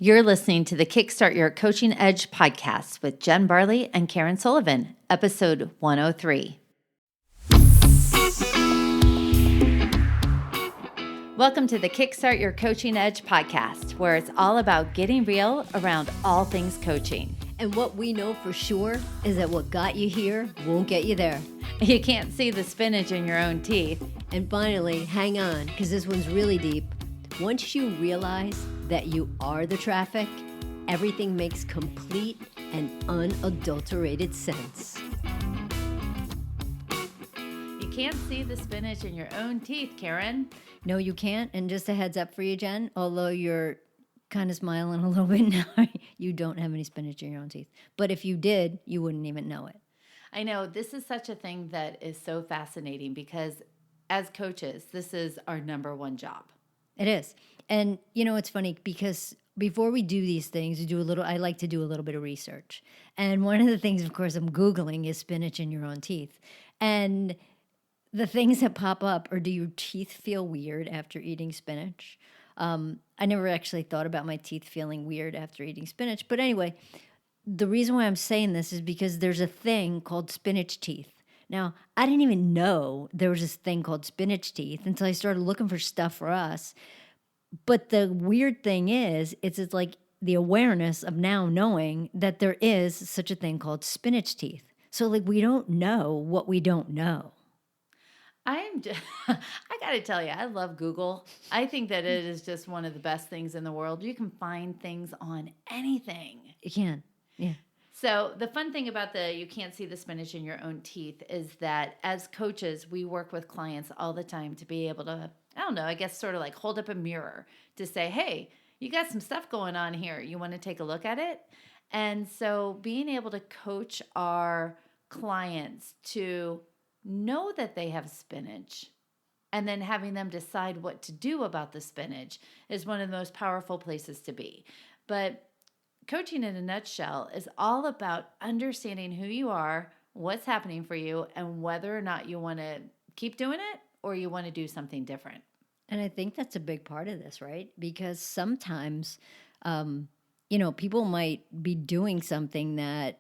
You're listening to the KickStart Your Coaching Edge podcast with Jen Barley and Karen Sullivan, episode 103. Welcome to the KickStart Your Coaching Edge podcast, where it's all about getting real around all things coaching. And what we know for sure is that what got you here won't get you there. You can't see the spinach in your own teeth. And finally, hang on, because this one's really deep. Once you realize that you are the traffic, everything makes complete and unadulterated sense. You can't see the spinach in your own teeth, Karen. No, you can't. And just a heads up for you, Jen, although you're kind of smiling a little bit now, you don't have any spinach in your own teeth. But if you did, you wouldn't even know it. I know this is such a thing that is so fascinating because as coaches, this is our number one job. It is. And, you know, it's funny because before we do these things, I like to do a little bit of research. And one of the things, of course, I'm Googling is spinach in your own teeth. And the things that pop up are, do your teeth feel weird after eating spinach? I never actually thought about my teeth feeling weird after eating spinach. But anyway, the reason why I'm saying this is because there's a thing called spinach teeth. Now, I didn't even know there was this thing called spinach teeth until I started looking for stuff for us. But the weird thing is, it's like the awareness of now knowing that there is such a thing called spinach teeth. So, like, we don't know what we don't know. I got to tell you, I love Google. I think that it is just one of the best things in the world. You can find things on anything. You can, yeah. So the fun thing about you can't see the spinach in your own teeth is that as coaches, we work with clients all the time to be able to, I don't know, I guess sort of like hold up a mirror to say, hey, you got some stuff going on here. You want to take a look at it? And so being able to coach our clients to know that they have spinach and then having them decide what to do about the spinach is one of the most powerful places to be. But coaching in a nutshell is all about understanding who you are, what's happening for you, and whether or not you want to keep doing it or you want to do something different. And I think that's a big part of this, right? Because sometimes, people might be doing something that,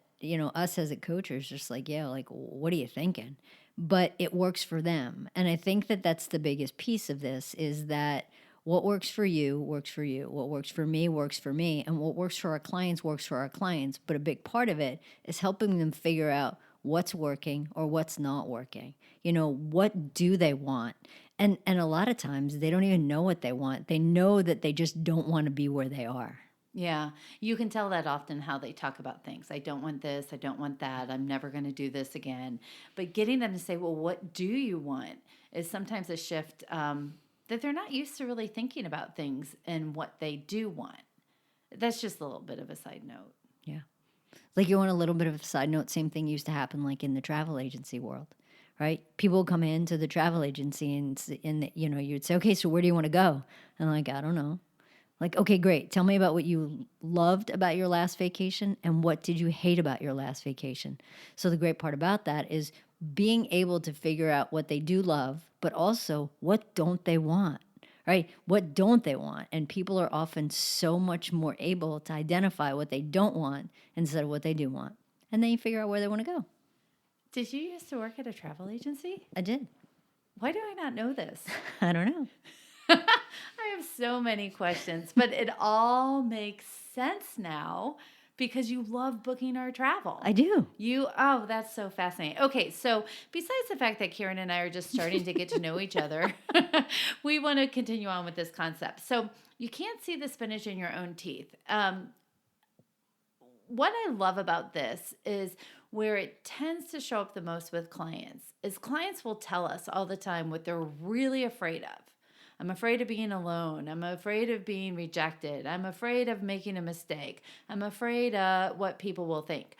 us as a coach is just like, yeah, like, what are you thinking? But it works for them. And I think that that's the biggest piece of this is that what works for you works for you. What works for me works for me. And what works for our clients works for our clients. But a big part of it is helping them figure out what's working or what's not working. What do they want? And a lot of times they don't even know what they want. They know that they just don't want to be where they are. Yeah, you can tell that often how they talk about things. I don't want this. I don't want that. I'm never going to do this again. But getting them to say, well, what do you want is sometimes a shift that they're not used to really thinking about things and what they do want. That's just a little bit of a side note. Yeah. Like you want a little bit of a side note, same thing used to happen like in the travel agency world, right? People come into the travel agency and you'd say, okay, so where do you want to go? And like, I don't know. Like, okay, great. Tell me about what you loved about your last vacation and what did you hate about your last vacation. So the great part about that is being able to figure out what they do love, but also what don't they want, right? What don't they want? And people are often so much more able to identify what they don't want instead of what they do want. And then you figure out where they want to go. Did you used to work at a travel agency? I did. Why do I not know this? I don't know. I have so many questions, but it all makes sense now because you love booking our travel. I do. Oh, that's so fascinating. Okay, so besides the fact that Karen and I are just starting to get to know each other, we want to continue on with this concept. So you can't see the spinach in your own teeth. What I love about this is where it tends to show up the most with clients is clients will tell us all the time what they're really afraid of. I'm afraid of being alone. I'm afraid of being rejected. I'm afraid of making a mistake. I'm afraid of what people will think.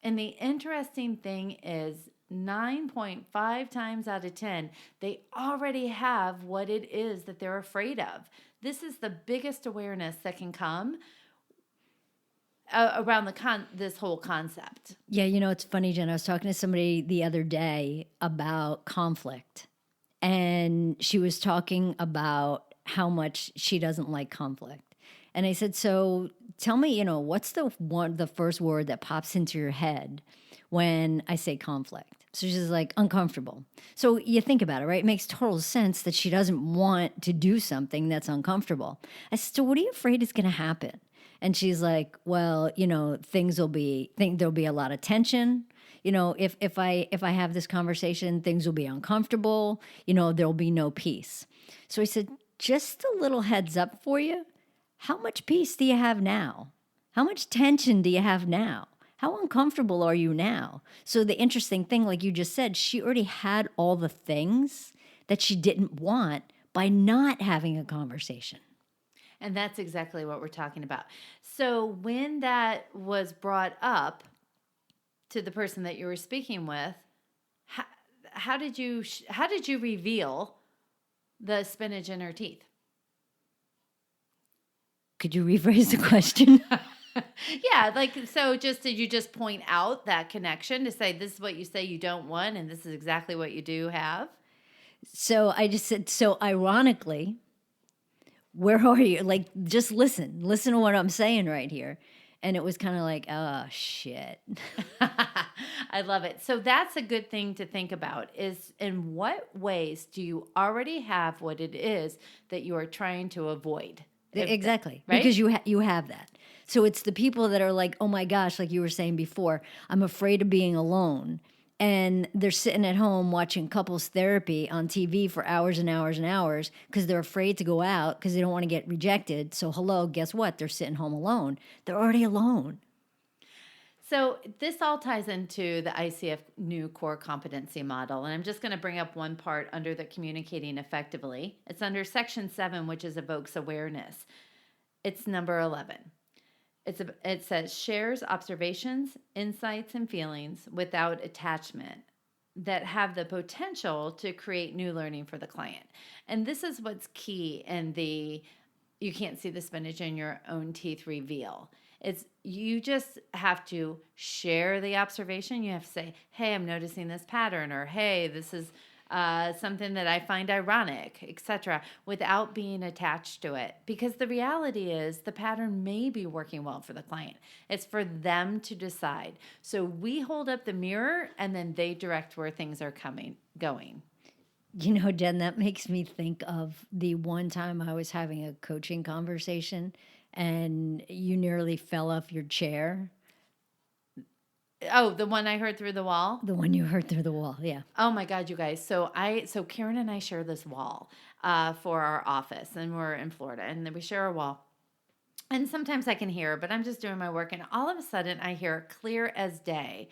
And the interesting thing is 9.5 times out of 10, they already have what it is that they're afraid of. This is the biggest awareness that can come around this whole concept. Yeah, it's funny, Jen. I was talking to somebody the other day about conflict. And she was talking about how much she doesn't like conflict. And I said, so tell me, what's the first word that pops into your head when I say conflict? So she's like, uncomfortable. So you think about it, right? It makes total sense that she doesn't want to do something that's uncomfortable. I said, so what are you afraid is going to happen? And she's like, well, there'll be a lot of tension. If I have this conversation, things will be uncomfortable. There'll be no peace. So I said, just a little heads up for you. How much peace do you have now? How much tension do you have now? How uncomfortable are you now? So the interesting thing, like you just said, she already had all the things that she didn't want by not having a conversation. And that's exactly what we're talking about. So when that was brought up to the person that you were speaking with, how did you reveal the spinach in her teeth? Could you rephrase the question? Yeah, so did you just point out that connection to say this is what you say you don't want and this is exactly what you do have? So I just said, so ironically, where are you? Like, just listen to what I'm saying right here. And it was kind of like, oh, shit. I love it. So that's a good thing to think about is in what ways do you already have what it is that you are trying to avoid? Exactly. Right? Because you have that. So it's the people that are like, oh my gosh, like you were saying before, I'm afraid of being alone. And they're sitting at home watching couples therapy on TV for hours and hours and hours because they're afraid to go out because they don't want to get rejected. So hello, guess what? They're sitting home alone. They're already alone. So this all ties into the ICF new core competency model. And I'm just going to bring up one part under the communicating effectively. It's under section 7, which is evokes awareness. It's number 11. It says shares observations, insights, and feelings without attachment that have the potential to create new learning for the client. And this is what's key in the you can't see the spinach in your own teeth reveal. It's you just have to share the observation. You have to say, hey, I'm noticing this pattern, or hey, this is something that I find ironic, etc., without being attached to it. Because the reality is the pattern may be working well for the client. It's for them to decide. So we hold up the mirror and then they direct where things are going. Jen, that makes me think of the one time I was having a coaching conversation and you nearly fell off your chair. Oh, the one I heard through the wall? The one you heard through the wall, yeah. Oh my God, you guys. So Karen and I share this wall for our office, and we're in Florida, and then we share a wall. And sometimes I can hear, but I'm just doing my work, and all of a sudden I hear clear as day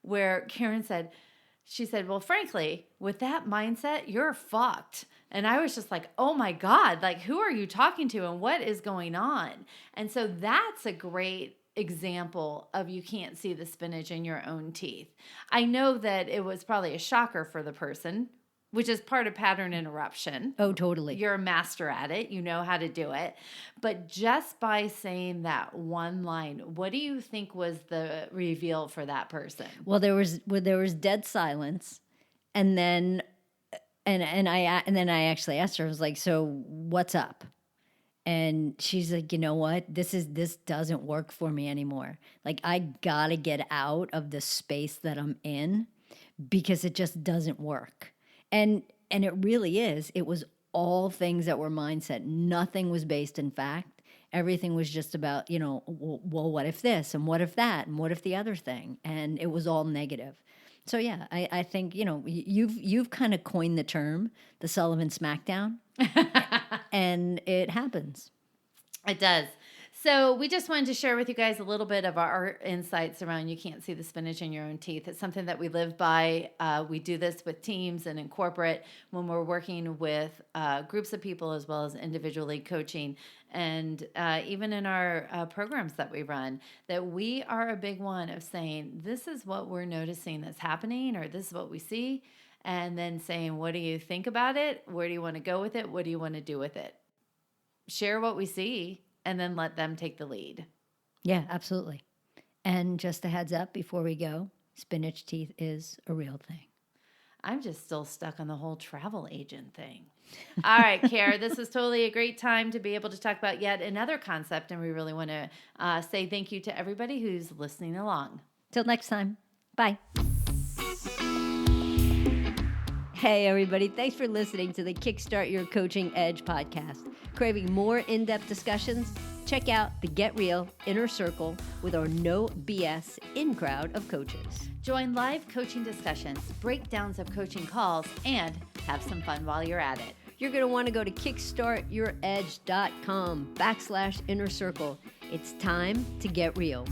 where Karen said, she said, well, frankly, with that mindset, you're fucked. And I was just like, oh my God, like, who are you talking to and what is going on? And so that's a great example of you can't see the spinach in your own teeth. I know that it was probably a shocker for the person, which is part of pattern interruption. Oh, totally. You're a master at it. You know how to do it. But just by saying that one line, what do you think was the reveal for that person? Well, there was dead silence, and then I actually asked her. I was like, "So what's up?" And she's like, "You know what? This doesn't work for me anymore. Like, I gotta get out of the space that I'm in because it just doesn't work." And it really is. It was all things that were mindset. Nothing was based in fact. Everything was just about, well, what if this and what if that and what if the other thing? And it was all negative. So yeah, I think, you've kind of coined the term, the Sullivan Smackdown, and it happens. It does. So we just wanted to share with you guys a little bit of our insights around you can't see the spinach in your own teeth. It's something that we live by. We do this with teams and in corporate when we're working with groups of people as well as individually coaching. And even in our programs that we run, that we are a big one of saying, this is what we're noticing that's happening, or this is what we see. And then saying, what do you think about it? Where do you want to go with it? What do you want to do with it? Share what we see and then let them take the lead. Yeah, absolutely. And just a heads up before we go, spinach teeth is a real thing. I'm just still stuck on the whole travel agent thing. All right, Kara, this was totally a great time to be able to talk about yet another concept, and we really want to say thank you to everybody who's listening along. Till next time. Bye. Hey, everybody. Thanks for listening to the Kickstart Your Coaching Edge podcast. Craving more in-depth discussions? Check out the Get Real Inner Circle with our no BS in-crowd of coaches. Join live coaching discussions, breakdowns of coaching calls, and have some fun while you're at it. You're going to want to go to kickstartyouredge.com/inner circle. It's time to get real.